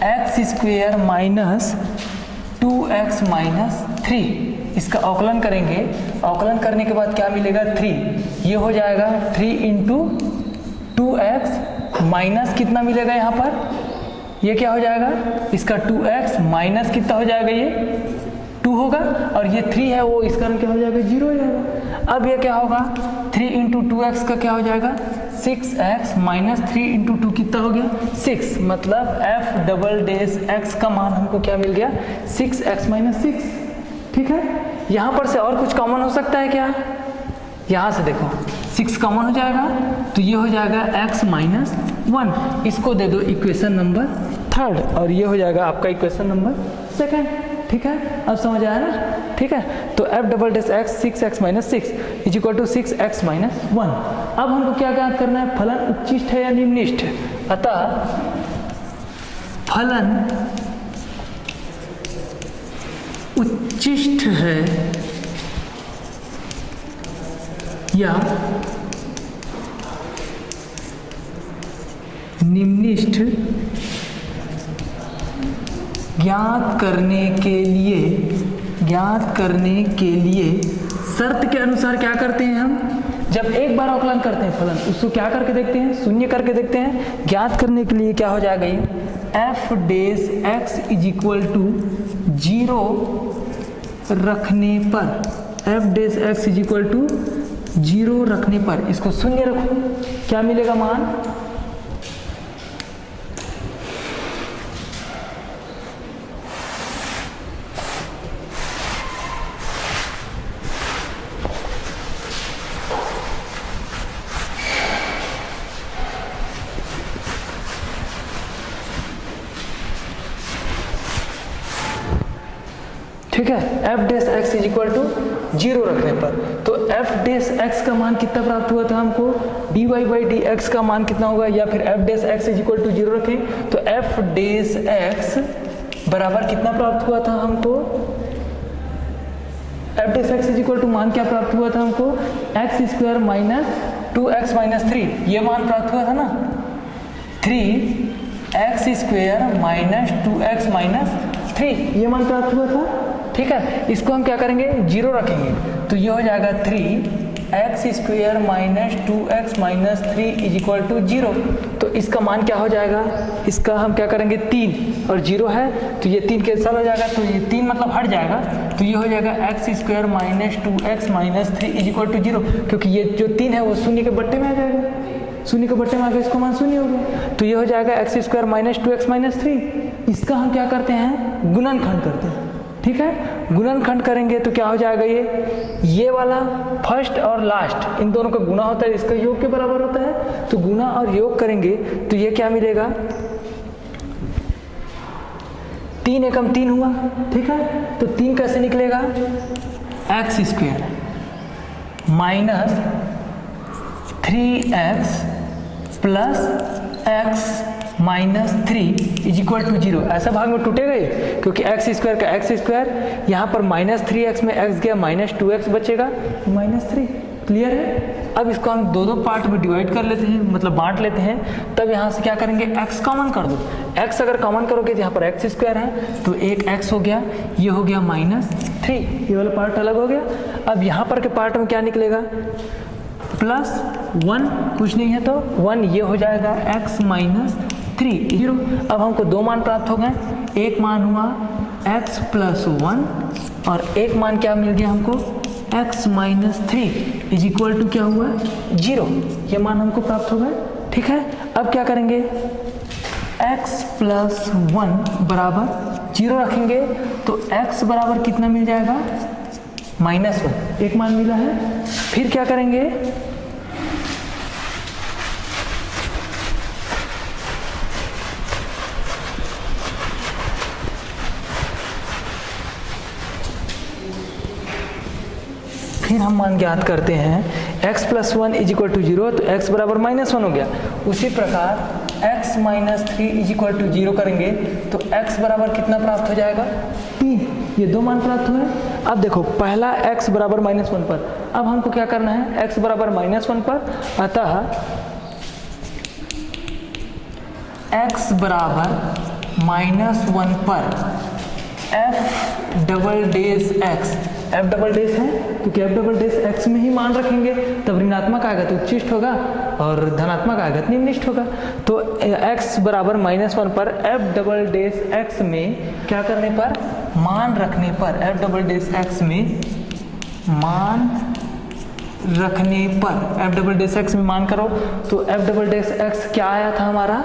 x square minus 2x minus 3, इसका अवकलन करेंगे, अवकलन करने के बाद क्या मिलेगा 3, ये हो जाएगा 3 इंटू 2x माइनस कितना मिलेगा यहाँ पर, ये क्या हो जाएगा, इसका 2x माइनस कितना हो जाएगा, ये 2 होगा, और ये 3 है वो, इस कारण क्या हो जाएगा 0 हो जाएगा। अब ये क्या होगा, 3 इंटू 2x का क्या हो जाएगा 6x माइनस 3 इंटू 2 कितना हो गया 6, मतलब f डबल डेश x का मान हमको क्या मिल गया 6x माइनस 6, ठीक है। यहाँ पर से और कुछ कॉमन हो सकता है क्या, यहाँ से देखो 6 कॉमन हो जाएगा तो ये हो जाएगा x माइनस 1, इसको दे दो इक्वेशन नंबर 3, और ये हो जाएगा आपका इक्वेशन नंबर 2, ठीक है। अब समझ आया ना, ठीक है। तो f double dash x 6x minus 6 is equal to 6x minus 1। अब हमको क्या ज्ञात करना है, फलन उच्चिष्ट है या निम्निष्ठ है, अतः फलन उच्चिष्ट है या निम्निष्ठ ज्ञात करने के लिए शर्त के अनुसार क्या करते हैं हम, जब एक बार अवकलन करते हैं फलन, उसको क्या करके देखते हैं, शून्य करके देखते हैं। ज्ञात करने के लिए क्या हो जाएगा, ये f dash x is equal to 0 रखने पर, f dash x is equal to 0 रखने पर, इसको शून्य रखो, क्या मिलेगा मान, ठीक है। f dash x is equal to 0 रखने पर, तो f डेश x का मान कितना प्राप्त हुआ था हमको, dy बाई डी एक्स का मान कितना होगा, या फिर f dash x is equal to 0 रखें तो f डेश x बराबर कितना प्राप्त हुआ था हमको, f dash x is equal to मान क्या प्राप्त हुआ था हमको, x square minus 2x minus 3, ये मान प्राप्त हुआ था ना, 3x square minus 2x minus 3 ये मान प्राप्त हुआ था। ठीक है, इसको हम क्या करेंगे, 0 रखेंगे, तो ये हो जाएगा 3x² minus 2x minus 3 is equal to 0। तो इसका मान क्या हो जाएगा, इसका हम क्या करेंगे 3 और 0 है तो ये 3 कैंसल हो जाएगा, तो ये 3 मतलब हट जाएगा, तो ये हो जाएगा x² minus 2x minus 3 is equal to 0, क्योंकि ये जो 3 है वो शून्य के बट्टे में आ जाएगा, शून्य के बट्टे में आ गया, इसका मान शून्य हो गया, तो ये हो जाएगा x² माइनस 2x माइनस 3। इसका हम क्या करते हैं, गुणनखंड करते हैं। ठीक है, गुणनखंड करेंगे तो क्या हो जाएगा, ये वाला फर्स्ट और लास्ट इन दोनों का गुणा होता है, इसका योग के बराबर होता है, तो गुणा और योग करेंगे तो ये क्या मिलेगा, 3 एकम 3 हुआ। ठीक है, तो 3 कैसे निकलेगा, x² minus 3x plus x minus 3 is equal to 0। ऐसा भाग में टूटेगा ये, क्योंकि x² का x², यहाँ पर माइनस 3x में x गया, माइनस 2x बचेगा, माइनस 3। क्लियर है। अब इसको हम दो पार्ट में डिवाइड कर लेते हैं, मतलब बांट लेते हैं, तब यहाँ से क्या करेंगे, x कॉमन कर दो। x अगर कॉमन करोगे तो यहाँ पर x² है, तो एक x हो गया, ये हो गया माइनस 3, ये वाला पार्ट अलग हो गया। अब यहाँ पर के पार्ट में क्या निकलेगा, प्लस 1, कुछ नहीं है तो 1, ये हो जाएगा x माइनस 3 0। अब हमको 2 मान प्राप्त हो गए, एक मान हुआ x प्लस 1 और एक मान क्या मिल गया हमको, x minus 3 is equal to क्या हुआ, 0। ये मान हमको प्राप्त हो गए। ठीक है, अब क्या करेंगे, x प्लस 1 बराबर 0 रखेंगे, तो x बराबर कितना मिल जाएगा, -1, एक मान मिला है। फिर क्या करेंगे, फिर हम मान ज्ञात करते हैं, x plus 1 is equal to 0, तो x बराबर -1 हो गया। उसी प्रकार x minus 3 is equal to 0 करेंगे तो x बराबर कितना प्राप्त हो जाएगा, 3। ये 2 मान प्राप्त हुए। अब देखो, पहला x बराबर -1 पर, अब हमको क्या करना है, x बराबर -1 पर, अतः x बराबर -1 पर f double dash x, f double dash है क्योंकि f डबल डेश x में ही मान रखेंगे, तब ऋणात्मक आएगा तो उच्चिष्ट होगा और धनात्मक आएगा तो निम्निष्ट होगा। तो x बराबर -1 पर f डबल डेश x में क्या करने पर, मान रखने पर, f डबल डेश x में मान रखने पर, f डबल डेश x में मान करो तो f डबल डेश x क्या आया था हमारा,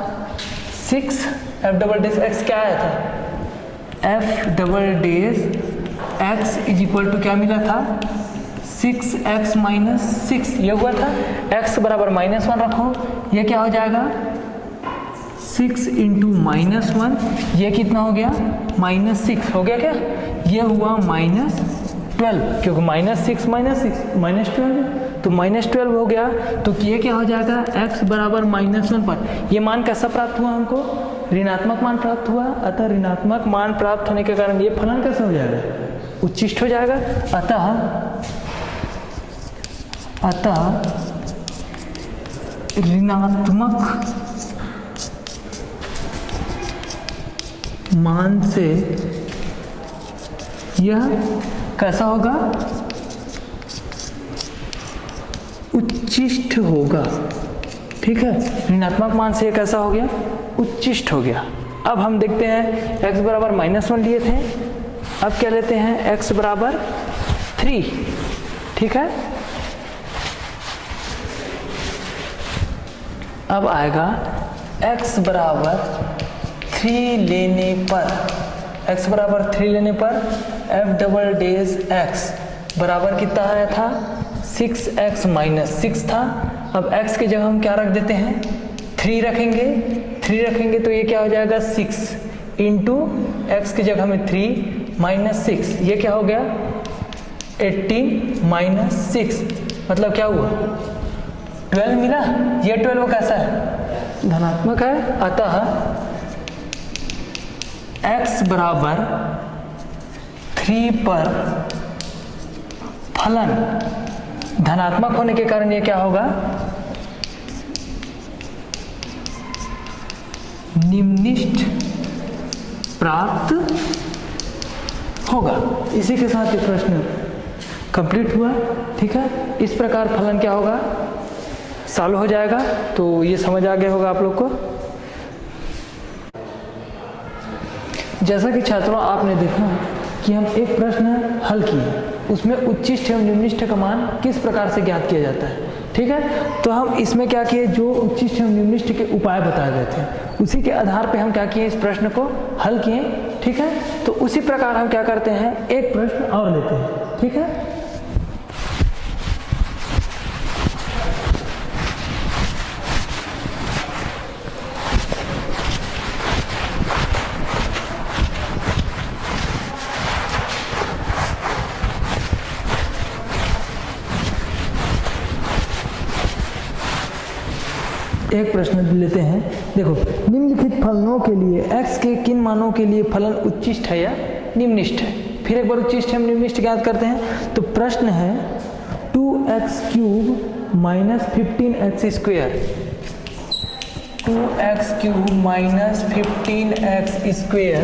6। f डबल डेश x क्या आया था, f double dash x is equal to क्या मिला था, 6x माइनस 6, ये हुआ था। x बराबर -1 रखो, ये क्या हो जाएगा, 6 इंटू -1, ये कितना हो गया, -6 हो गया क्या, ये हुआ -12, क्योंकि -6 -12, तो -12 हो गया। तो ये क्या हो जाएगा, x बराबर -1 पर, ये मान कैसा प्राप्त हुआ हमको, ऋणात्मक मान प्राप्त हुआ। अतः ऋणात्मक मान प्राप्त होने के कारण ये फलन कैसे हो जाएगा, उच्चिष्ट हो जाएगा। अतः ऋणात्मक मान से यह कैसा होगा, उच्चिष्ट होगा। ठीक है, ऋणात्मक मान से कैसा हो गया, उच्चिष्ट हो गया। अब हम देखते हैं x बराबर -1 लिए थे, अब क्या लेते हैं, x बराबर 3। ठीक है, अब आएगा x बराबर 3 लेने पर, x बराबर 3 लेने पर f डबल डेश x बराबर कितना आया था, 6x माइनस 6 था। अब x की जगह हम क्या रख देते हैं, 3 रखेंगे तो ये क्या हो जाएगा, 6 इंटू एक्स की जगह में 3 माइनस 6, ये क्या हो गया, 18 माइनस 6, मतलब क्या हुआ, 12 मिला। ये 12 कैसा है, धनात्मक है। अतः x बराबर 3 पर फलन धनात्मक होने के कारण ये क्या होगा, निम्निष्ट प्राप्त होगा। इसी के साथ ये प्रश्न कंप्लीट हुआ। ठीक है, इस प्रकार फलन क्या होगा, सॉल्व हो जाएगा। तो ये समझ आ गया होगा आप लोग को। जैसा कि छात्रों आपने देखा कि हम एक प्रश्न हल किए, उसमें उच्चिष्ट एवं निम्निष्ठ का मान किस प्रकार से ज्ञात किया जाता है। ठीक है, तो हम इसमें क्या किए, जो उच्चिष्ट एवं निम्निष्ठ के उपाय बताए गए थे उसी के आधार पे हम क्या किए, इस प्रश्न को हल किए। ठीक है, तो उसी प्रकार हम क्या करते हैं, एक प्रश्न और लेते हैं। ठीक है, एक प्रश्न लेते हैं। देखो, निम्नलिखित फलनों के लिए x के किन मानों के लिए फलन उच्चिष्ट है या निम्निष्ठ है। फिर एक बार उच्चिष्ट एवं निम्निष्ठ ज्ञात करते हैं। तो प्रश्न है 2x³ minus 15x square, 2x³ minus 15x square,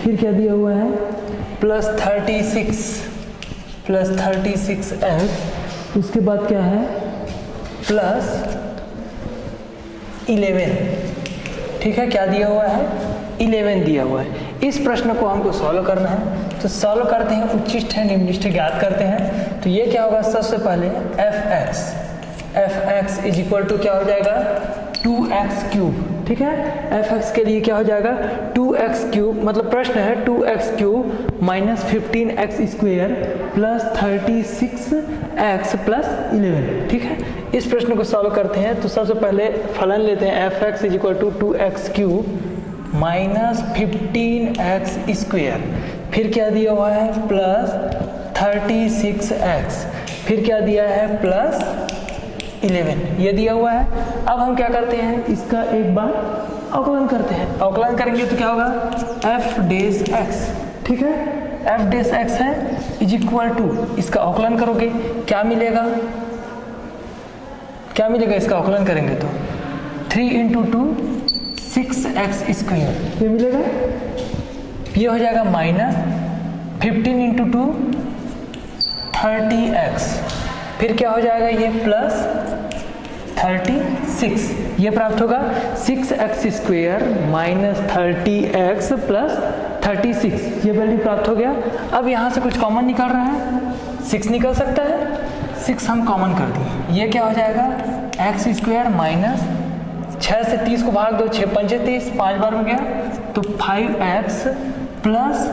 फिर क्या दिया हुआ है प्लस 36x, उसके बाद क्या है प्लस 11। ठीक है, क्या दिया हुआ है 11 दिया हुआ है। इस प्रश्न को हमको सॉल्व करना है। तो सॉल्व करते हैं, उच्चिष्ट है निम्निष्ठ ज्ञात करते हैं। तो ये क्या होगा, सबसे पहले fx इज इक्वल टू क्या हो जाएगा 2x³। ठीक है, fx के लिए क्या हो जाएगा 2x³ मतलब प्रश्न है 2x³ minus 15x square plus 36x plus 11। ठीक है, इस प्रश्न को सॉल्व करते हैं। तो सबसे पहले फलन लेते हैं fx is equal to 2x³ minus 15x square, फिर क्या दिया हुआ है प्लस 36x, फिर क्या दिया है प्लस 11, ये दिया हुआ है। अब हम क्या करते हैं, इसका एक बार अवकलन करते हैं। अवकलन करेंगे तो क्या होगा f डेश x। ठीक है, f डेश x है इज इक्वल टू, इसका अवकलन करोगे क्या मिलेगा, क्या मिलेगा इसका अवकलन करेंगे तो 3 इंटू 2 6x स्क्वायर, ये मिलेगा। ये हो जाएगा माइनस 15 इंटू 2 30x, फिर क्या हो जाएगा ये प्लस 36, ये प्राप्त होगा 6x square minus 30x plus 36, ये वैल्यू प्राप्त हो गया। अब यहाँ से कुछ कॉमन निकल रहा है, 6 निकल सकता है, 6 हम कॉमन कर दिए। ये क्या हो जाएगा x स्क्वायर माइनस 6 से 30 को भाग दो, 6 पंचे 30, 5 बार में गया तो 5x प्लस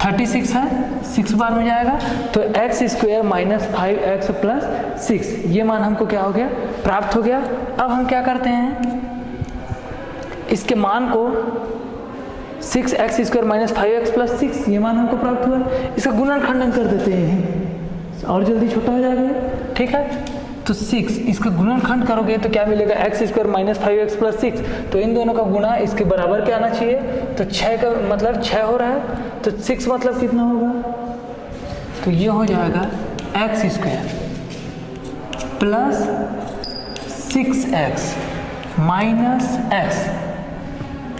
36 है, 6 बार में जाएगा तो x square minus 5x plus 6, ये मान हमको क्या हो गया प्राप्त हो गया। अब हम क्या करते हैं, इसके मान को 6x square minus 5x plus 6, ये मान हमको प्राप्त हुआ, इसका गुणन खंडन कर देते हैं और जल्दी छोटा हो जाएगा। ठीक है, तो 6 इसका गुणनखंड करोगे तो क्या मिलेगा x square minus 5x plus 6, तो इन दोनों का गुणा इसके बराबर क्या आना चाहिए, तो 6 का मतलब 6 हो रहा है, तो 6 मतलब कितना होगा, तो ये हो जाएगा x square plus 6x minus x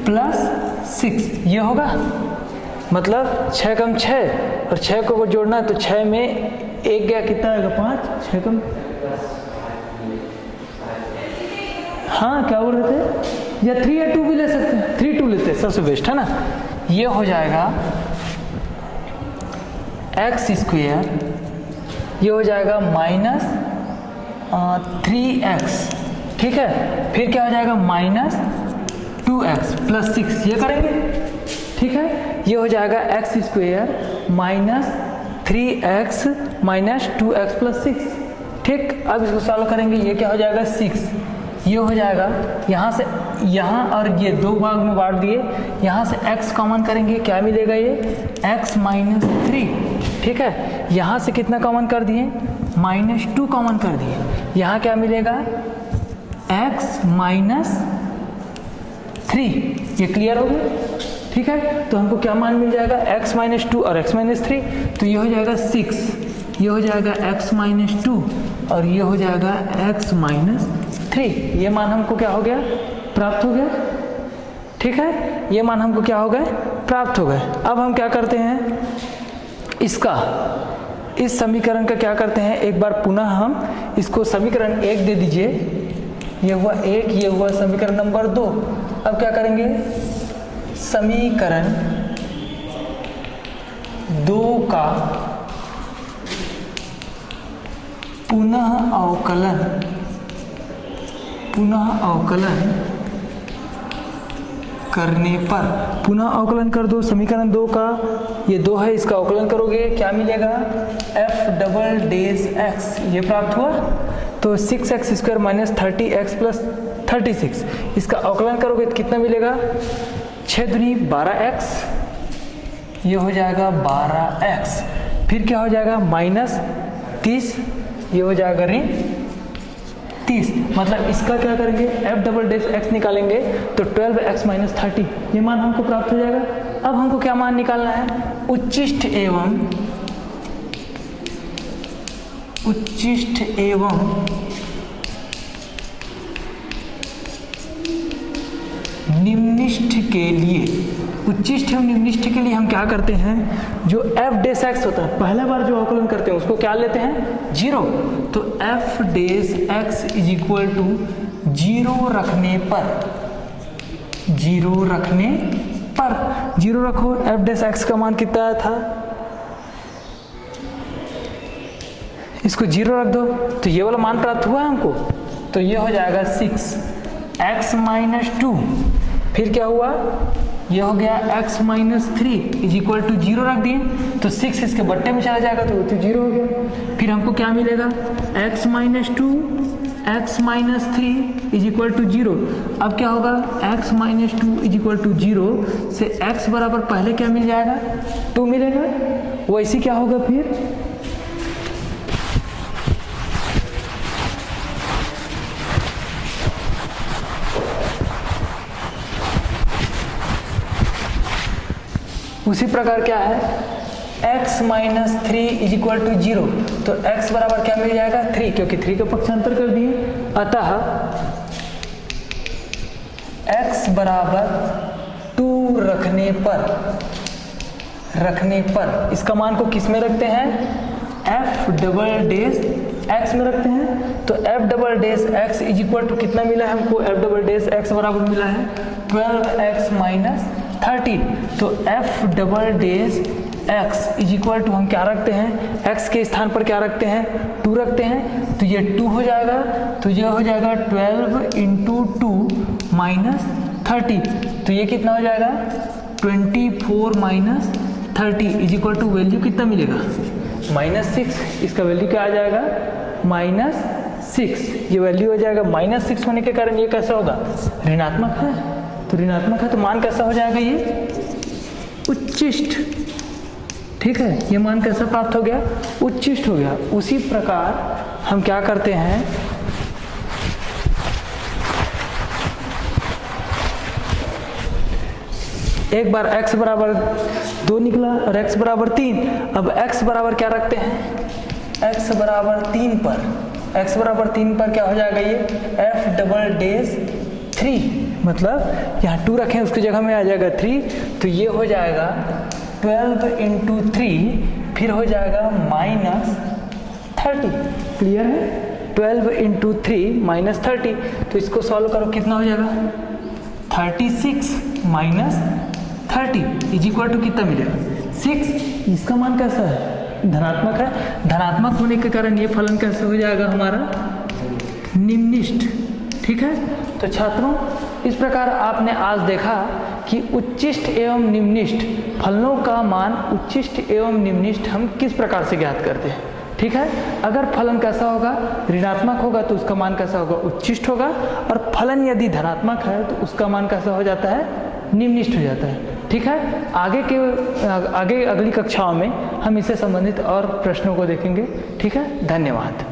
plus 6, ये होगा मतलब 6 कम 6 और 6 को जोड़ना है तो 6 में एक गया कितना आएगा 5, 6 कम, हाँ क्या बोल रहे थे, या 3 या 2 भी ले सकते हैं, 3 2 लेते हैं सबसे बेस्ट है ना। ये हो जाएगा x स्क्वायर, ये हो जाएगा माइनस 3x। ठीक है, फिर क्या हो जाएगा माइनस 2x प्लस 6, ये करेंगे। ठीक है, ये हो जाएगा x square minus 3x minus 2x plus 6। ठीक, अब इसको सॉल्व करेंगे, ये क्या हो जाएगा 6, ये हो जाएगा यहाँ से यहाँ और ये 2 भाग में बांट दिए, यहाँ से x कॉमन करेंगे क्या मिलेगा ये x माइनस 3। ठीक है, यहाँ से कितना कॉमन कर दिए माइनस 2 कॉमन कर दिए, यहाँ क्या मिलेगा x माइनस 3, ये क्लियर हो गया। ठीक है, तो हमको क्या मान मिल जाएगा x माइनस 2 और x माइनस 3, तो ये हो जाएगा 6, ये हो जाएगा x माइनस 2 और ये हो जाएगा x माइनस 3, ये मान हमको क्या हो गया प्राप्त हो गया। ठीक है, ये मान हमको क्या हो गया प्राप्त हो गए। अब हम क्या करते हैं, इस समीकरण का क्या करते हैं, एक बार पुनः हम इसको समीकरण 1 दे दीजिए, ये हुआ 1, ये हुआ समीकरण नंबर 2। अब क्या करेंगे, समीकरण 2 का पुनः अवकलन करने पर, पुनः अवकलन कर दो समीकरण 2 का, ये 2 है, इसका अवकलन करोगे क्या मिलेगा, f डबल डेज x, ये प्राप्त हुआ। तो 6x square minus 30x plus 36, इसका अवकलन करोगे तो कितना मिलेगा, 6 दूनी 12x, ये हो जाएगा 12x, फिर क्या हो जाएगा माइनस 30, ये हो जाएगा ऋण 30, मतलब इसका क्या करेंगे, f डबल डेश x निकालेंगे तो 12x माइनस 30, ये मान हमको प्राप्त हो जाएगा। अब हमको क्या मान निकालना है, उच्चिष्ट एवं निम्निष्ठ के लिए, उच्चिष्ट एवं निम्निष्ठ के लिए हम क्या करते हैं, जो f डेश x होता है, पहला बार जो अवकलन करते हैं उसको क्या लेते हैं, 0। तो f dash x is equal to 0 रखने पर 0 रखो, f डेश x का मान कितना आया था, इसको 0 रख दो तो ये वाला मान प्राप्त हुआ हमको, तो ये हो जाएगा 6x माइनस 2, फिर क्या हुआ, ये हो गया x minus 3 is equal to 0 रख दिए, तो 6 इसके बट्टे में चला जाएगा तो 0 हो गया। फिर हमको क्या मिलेगा, x minus 2 x minus 3 is equal to 0। अब क्या होगा, x minus 2 is equal to 0 से x बराबर पहले क्या मिल जाएगा, 2 मिलेगा, वैसे क्या होगा फिर, उसी प्रकार क्या है, x minus 3 is equal to 0, तो x बराबर क्या मिल जाएगा, 3, क्योंकि 3 का पक्षांतर कर दिए, अतः x बराबर 2 रखने पर इसका मान को किस में रखते हैं, f डबल डेश x में रखते हैं, तो f double dash x is equal to कितना मिला है हमको, f डबल डेश x बराबर मिला है 12x माइनस 30, तो f double dash x is equal to हम क्या रखते हैं, x के स्थान पर क्या रखते हैं, 2 रखते हैं, तो ये 2 हो जाएगा, तो ये हो जाएगा 12 इंटू 2 माइनस 30, तो ये कितना हो जाएगा 24 minus 30 is equal to value कितना मिलेगा, -6, इसका वैल्यू क्या आ जाएगा, -6, ये वैल्यू हो जाएगा। -6 होने के कारण ये कैसा होगा, ऋणात्मक है, तो ऋणात्मक है तो मान कैसा हो जाएगा, ये उच्चिष्ट, ठीक है, ये मान कैसा प्राप्त हो गया, उच्चिष्ट हो गया। उसी प्रकार हम क्या करते हैं, एक बार x बराबर 2 निकला और x बराबर 3, अब x बराबर क्या रखते हैं, x बराबर 3 पर क्या हो जाएगा, ये f डबल डेश 3, मतलब यहाँ 2 रखें उसकी जगह में आ जाएगा 3, तो ये हो जाएगा 12 इंटू 3, फिर हो जाएगा -30, क्लियर है, 12 इंटू 3 -30, तो इसको सॉल्व करो कितना हो जाएगा, 36 माइनस 30 इज इक्वल टू कितना मिलेगा, 6, इसका मान कैसा है, धनात्मक है, धनात्मक होने के कारण ये फलन कैसे हो जाएगा हमारा, निम्निष्ठ, ठीक है। तो छात्रों, इस प्रकार आपने आज देखा कि उच्चिष्ट एवं निम्निष्ठ फलनों का मान, उच्चिष्ट एवं निम्निष्ठ हम किस प्रकार से ज्ञात करते हैं, ठीक है। अगर फलन कैसा होगा, ऋणात्मक होगा तो उसका मान कैसा होगा, उच्चिष्ट होगा, और फलन यदि धनात्मक है तो उसका मान कैसा हो जाता है, निम्निष्ठ हो जाता है, ठीक है। आगे अगली कक्षाओं में हम इससे संबंधित और प्रश्नों को देखेंगे, ठीक है। धन्यवाद।